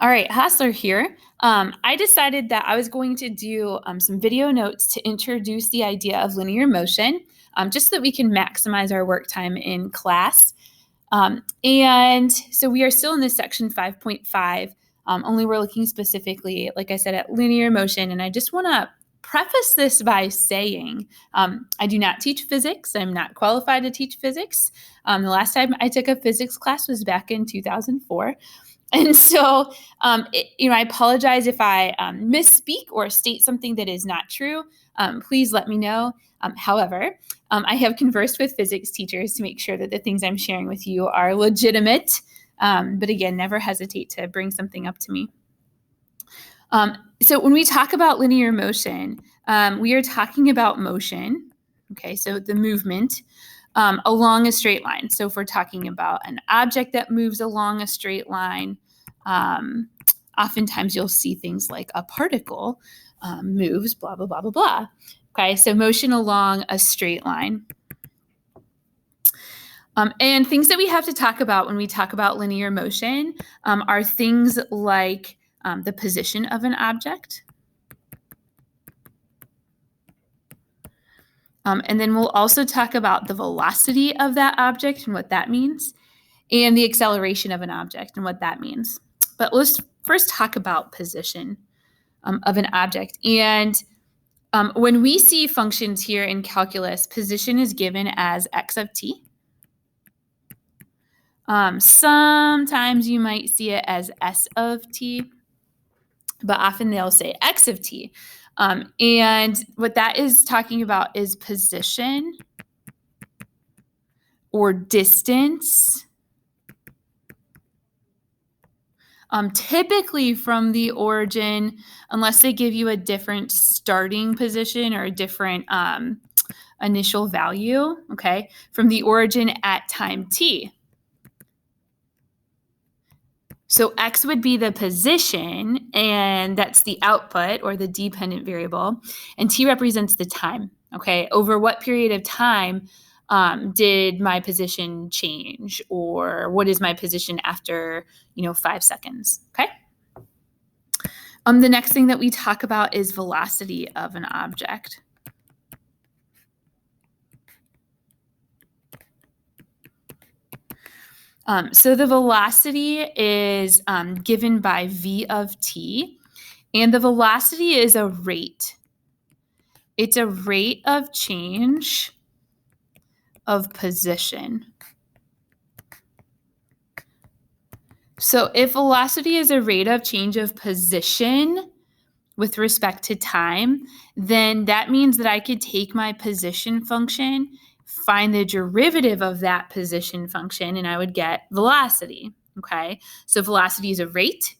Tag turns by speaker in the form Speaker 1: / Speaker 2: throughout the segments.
Speaker 1: All right, Hassler here. I decided that I was going to do some video notes to introduce the idea of linear motion, just so that we can maximize our work time in class. And so we are still in this section 5.5, only we're looking specifically, like I said, at linear motion. And I just want to preface this by saying I do not teach physics. I'm not qualified to teach physics. The last time I took a physics class was back in 2004. And so, I apologize if I misspeak or state something that is not true. Please let me know. However, I have conversed with physics teachers to make sure that the things I'm sharing with you are legitimate. But again, never hesitate to bring something up to me. So when we talk about linear motion, we are talking about motion. Okay, so the movement along a straight line. So if we're talking about an object that moves along a straight line, oftentimes you'll see things like a particle moves, blah, blah, blah, blah, blah. Okay, so motion along a straight line. And things that we have to talk about when we talk about linear motion are things like the position of an object. And then we'll also talk about the velocity of that object and what that means, and the acceleration of an object and what that means. But let's first talk about position of an object. And when we see functions here in calculus, position is given as x of t. Sometimes you might see it as s of t, but often they'll say x of t. And what that is talking about is position or distance, typically from the origin, unless they give you a different starting position or a different initial value, okay, from the origin at time t. So x would be the position, and that's the output or the dependent variable, and t represents the time, okay? Over what period of time did my position change, or what is my position after, 5 seconds, okay? The next thing that we talk about is velocity of an object. So the velocity is given by v of t, and the velocity is a rate. It's a rate of change of position. So if velocity is a rate of change of position with respect to time, then that means that I could take my position function, find the derivative of that position function, and I would get velocity, okay? So velocity is a rate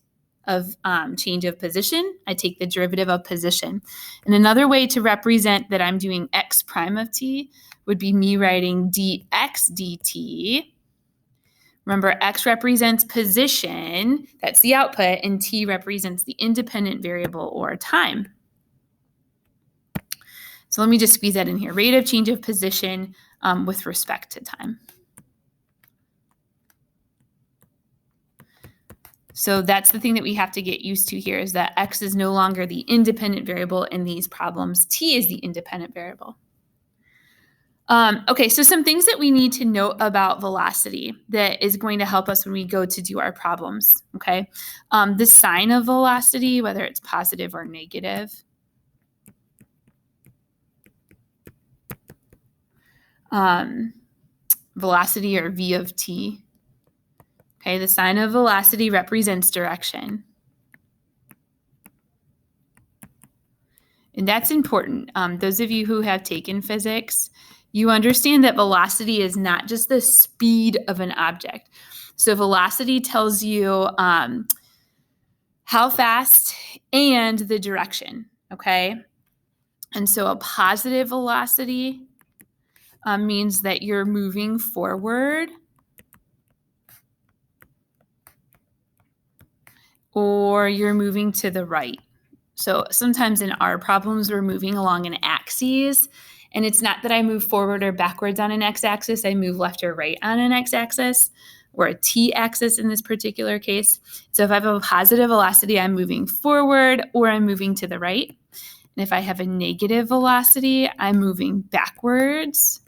Speaker 1: of change of position. I take the derivative of position. And another way to represent that I'm doing x prime of t would be me writing dx dt. Remember, x represents position, that's the output, and t represents the independent variable or time. So let me just squeeze that in here. Rate of change of position with respect to time. So that's the thing that we have to get used to here, is that x is no longer the independent variable in these problems. T is the independent variable. Okay, so some things that we need to note about velocity that is going to help us when we go to do our problems, okay? The sign of velocity, whether it's positive or negative. Velocity or v of t. Okay, the sign of velocity represents direction. And that's important. Those of you who have taken physics, you understand that velocity is not just the speed of an object. So velocity tells you how fast and the direction, okay? And so a positive velocity means that you're moving forward, or you're moving to the right. So sometimes in our problems, we're moving along an axis, and it's not that I move forward or backwards on an x-axis, I move left or right on an x-axis. or a t-axis in this particular case. So if I have a positive velocity, I'm moving forward or I'm moving to the right. And if I have a negative velocity, I'm moving backwards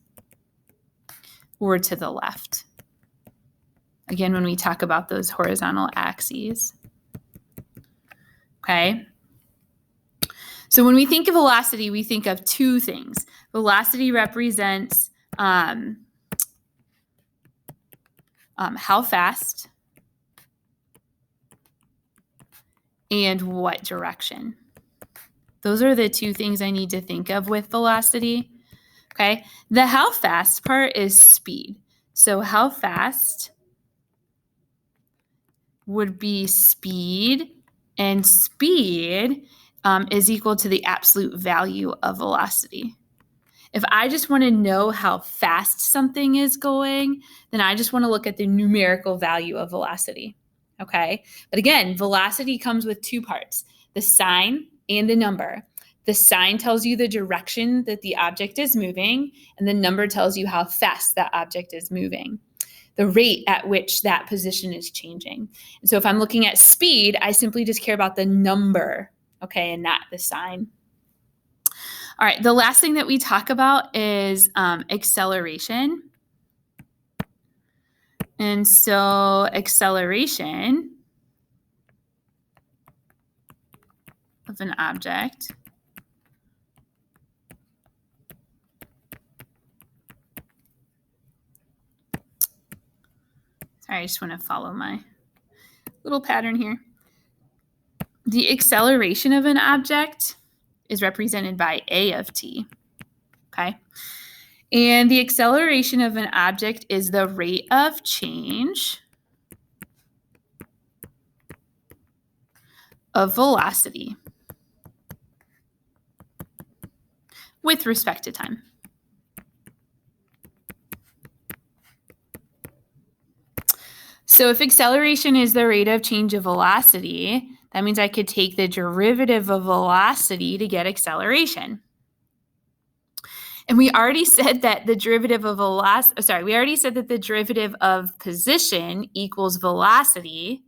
Speaker 1: or to the left. Again, when we talk about those horizontal axes. Okay. So when we think of velocity, we think of two things. Velocity represents how fast and what direction. Those are the two things I need to think of with velocity. Okay. The how fast part is speed. So how fast would be speed, and speed is equal to the absolute value of velocity. If I just want to know how fast something is going, then I just want to look at the numerical value of velocity. Okay. But again, velocity comes with two parts, the sign and the number. The sign tells you the direction that the object is moving, and the number tells you how fast that object is moving, the rate at which that position is changing. And so if I'm looking at speed, I simply just care about the number, okay, and not the sign. All right, the last thing that we talk about is acceleration. And so acceleration of an object Sorry, I just want to follow my little pattern here. The acceleration of an object is represented by a of t, okay? And the acceleration of an object is the rate of change of velocity with respect to time. So if acceleration is the rate of change of velocity, that means I could take the derivative of velocity to get acceleration. And we already said that the derivative of the derivative of position equals velocity.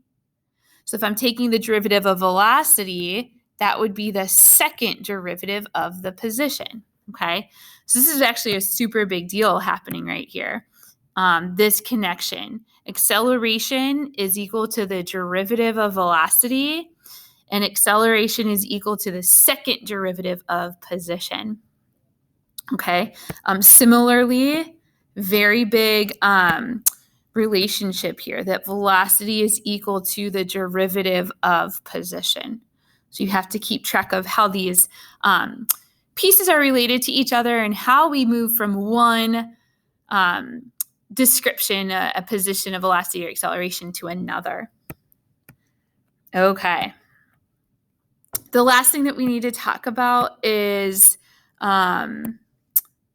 Speaker 1: So if I'm taking the derivative of velocity, that would be the second derivative of the position, okay? So this is actually a super big deal happening right here. This connection. Acceleration is equal to the derivative of velocity, and acceleration is equal to the second derivative of position. Okay. Similarly, very big relationship here, that velocity is equal to the derivative of position. So you have to keep track of how these pieces are related to each other and how we move from one description, a position of velocity or acceleration, to another. Okay. The last thing that we need to talk about is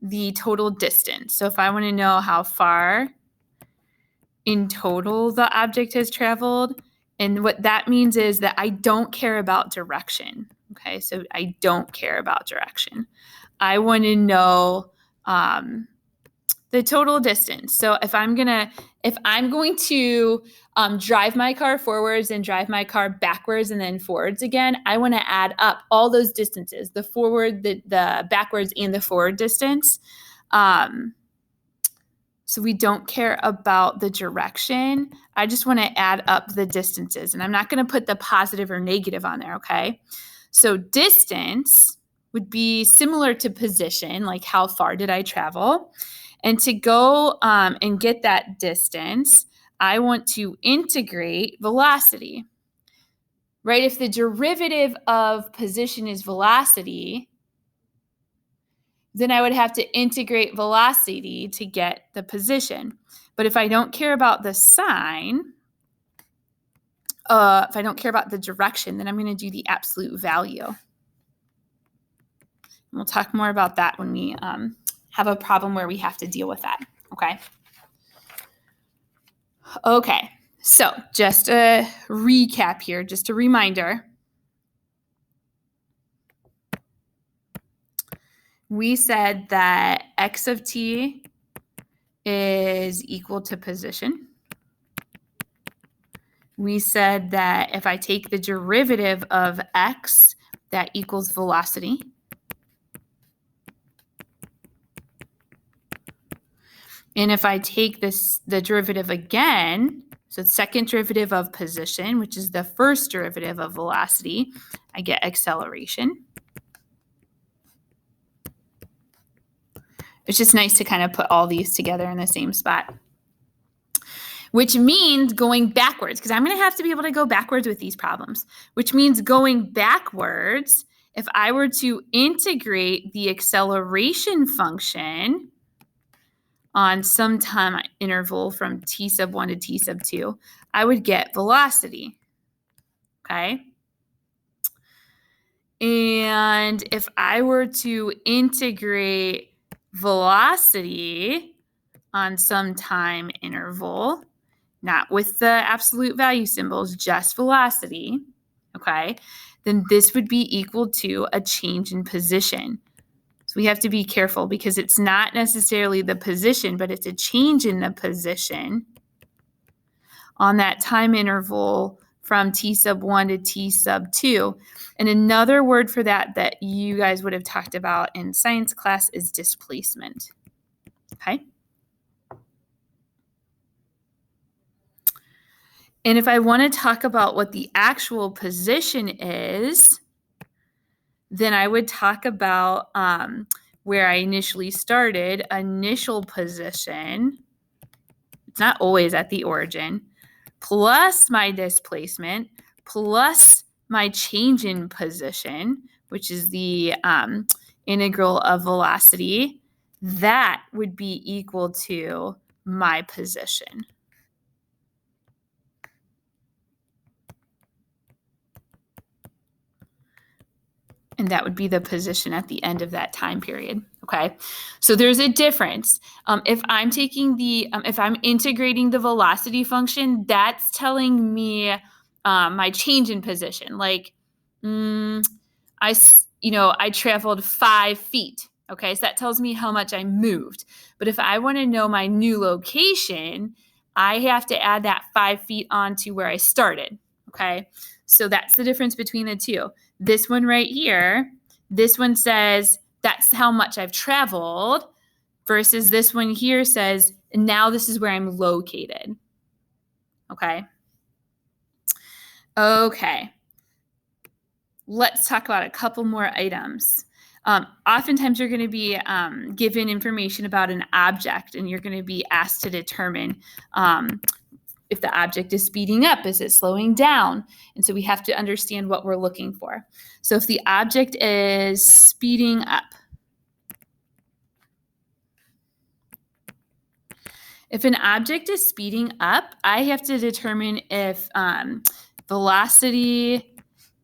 Speaker 1: the total distance. So if I want to know how far in total the object has traveled, and what that means is that I don't care about direction. Okay, so I don't care about direction. I want to know the total distance. So if I'm going to drive my car forwards and drive my car backwards and then forwards again, I want to add up all those distances, the forward, the backwards, and the forward distance. So we don't care about the direction. I just want to add up the distances, and I'm not going to put the positive or negative on there, okay? So distance would be similar to position, like how far did I travel? And to go and get that distance, I want to integrate velocity, right? If the derivative of position is velocity, then I would have to integrate velocity to get the position. But if I don't care about the sign, if I don't care about the direction, then I'm going to do the absolute value. And we'll talk more about that when we have a problem where we have to deal with that, okay? Okay, so just a recap here, just a reminder. We said that x of t is equal to position. we said that if I take the derivative of x, that equals velocity. And if I take the derivative again, so the second derivative of position, which is the first derivative of velocity, I get acceleration. It's just nice to kind of put all these together in the same spot. Which means going backwards, because I'm going to have to be able to go backwards with these problems, which means going backwards, if I were to integrate the acceleration function on some time interval from t sub 1 to t sub 2, I would get velocity, okay? And if I were to integrate velocity on some time interval, not with the absolute value symbols, just velocity, okay, then this would be equal to a change in position. So we have to be careful because it's not necessarily the position, but it's a change in the position on that time interval from t sub 1 to t sub 2. And another word for that that you guys would have talked about in science class is displacement, okay? And if I want to talk about what the actual position is, then I would talk about where I initially started, initial position. It's not always at the origin, plus my displacement, plus my change in position, which is the integral of velocity. That would be equal to my position. And that would be the position at the end of that time period, okay? So there's a difference. If I'm integrating the velocity function, that's telling me my change in position. Like, I traveled 5 feet, okay? So that tells me how much I moved. But if I want to know my new location, I have to add that 5 feet onto where I started, okay? So that's the difference between the two. This one right here, this one says that's how much I've traveled versus this one here says, now this is where I'm located. Okay. Okay. Let's talk about a couple more items. Oftentimes you're going to be given information about an object and you're going to be asked to determine if the object is speeding up, is it slowing down? And so we have to understand what we're looking for. So if the object is speeding up, if an object is speeding up, I have to determine if velocity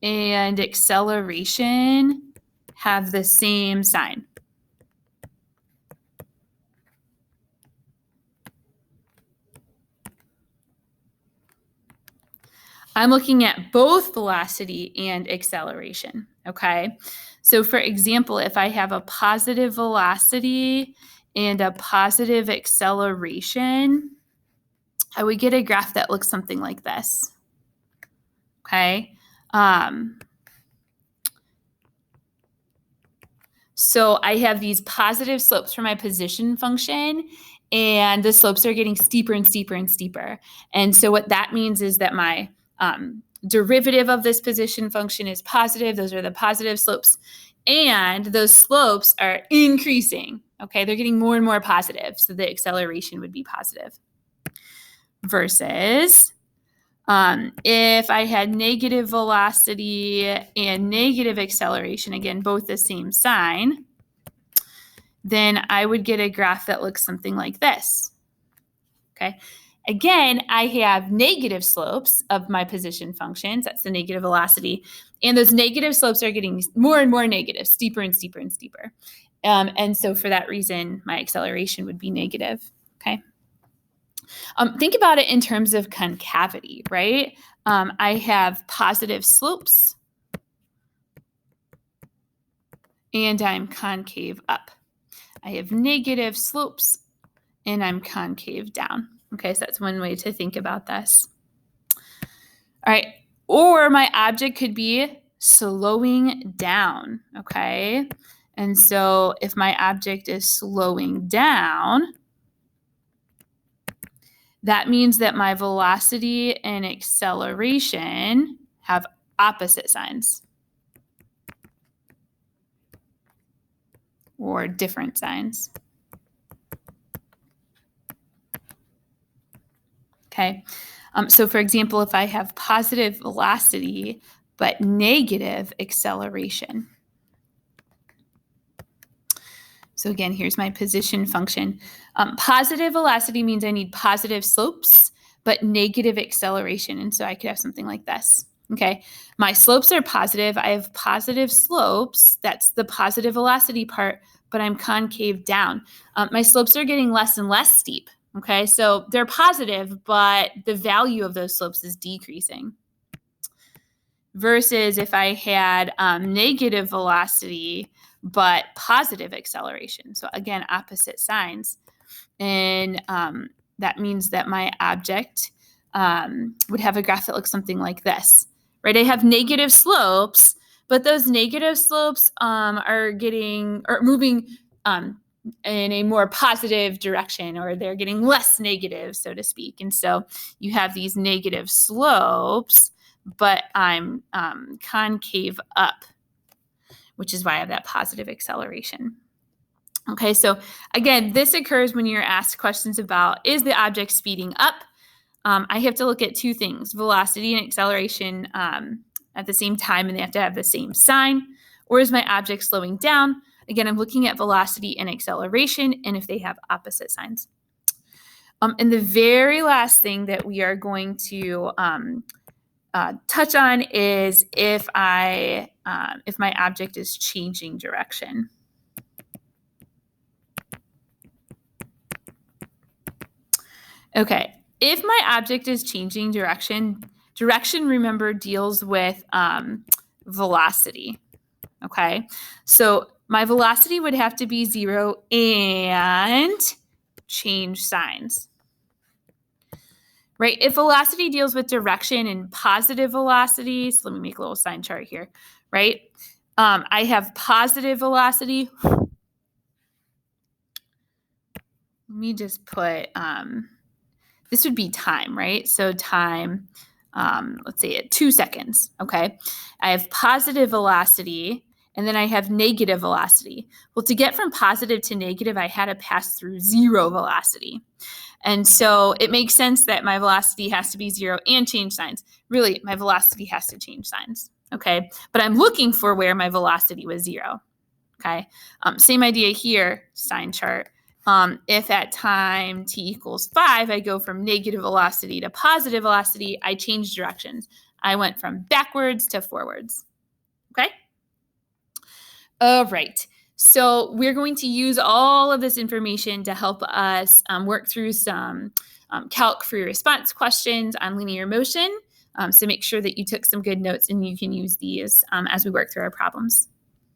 Speaker 1: and acceleration have the same sign. I'm looking at both velocity and acceleration, okay? So for example, if I have a positive velocity and a positive acceleration, I would get a graph that looks something like this, okay? So I have these positive slopes for my position function, and the slopes are getting steeper and steeper and steeper. And so what that means is that my derivative of this position function is positive. Those are the positive slopes. And those slopes are increasing. Okay, they're getting more and more positive. So the acceleration would be positive. Versus if I had negative velocity and negative acceleration, again, both the same sign, then I would get a graph that looks something like this. Okay. Again, I have negative slopes of my position functions. That's the negative velocity. And those negative slopes are getting more and more negative, steeper and steeper and steeper. And so for that reason, my acceleration would be negative. Okay. Think about it in terms of concavity, right? I have positive slopes and I'm concave up. I have negative slopes and I'm concave down. Okay, so that's one way to think about this. All right. Or my object could be slowing down, okay? And so if my object is slowing down, that means that my velocity and acceleration have opposite signs or different signs. Okay. So for example, if I have positive velocity but negative acceleration. So again, here's my position function. Positive velocity means I need positive slopes, but negative acceleration. And so I could have something like this. Okay, my slopes are positive. I have positive slopes. That's the positive velocity part, but I'm concave down. My slopes are getting less and less steep. Okay, so they're positive, but the value of those slopes is decreasing. Versus if I had negative velocity, but positive acceleration. So again, opposite signs. And that means that my object would have a graph that looks something like this, right? I have negative slopes, but those negative slopes are moving in a more positive direction, or they're getting less negative, so to speak. And so you have these negative slopes, but I'm concave up, which is why I have that positive acceleration. Okay, so again, this occurs when you're asked questions about, is the object speeding up? I have to look at two things, velocity and acceleration at the same time, and they have to have the same sign. Or is my object slowing down? Again, I'm looking at velocity and acceleration, and if they have opposite signs. And the very last thing that we are going to touch on is if my object is changing direction. Okay, if my object is changing direction, remember, deals with velocity. Okay, so my velocity would have to be 0 and change signs. Right? If velocity deals with direction and positive velocity, so let me make a little sign chart here, right? I have positive velocity. Let me just put, this would be time, right? So time, let's say at 2 seconds, okay? I have positive velocity, and then I have negative velocity. Well, to get from positive to negative, I had to pass through 0 velocity. And so it makes sense that my velocity has to be 0 and change signs. Really, my velocity has to change signs, okay? But I'm looking for where my velocity was 0, okay? Same idea here, sign chart. If at time t equals 5, I go from negative velocity to positive velocity, I change directions. I went from backwards to forwards, okay? All right. So we're going to use all of this information to help us work through some calc free response questions on linear motion. So make sure that you took some good notes and you can use these as we work through our problems.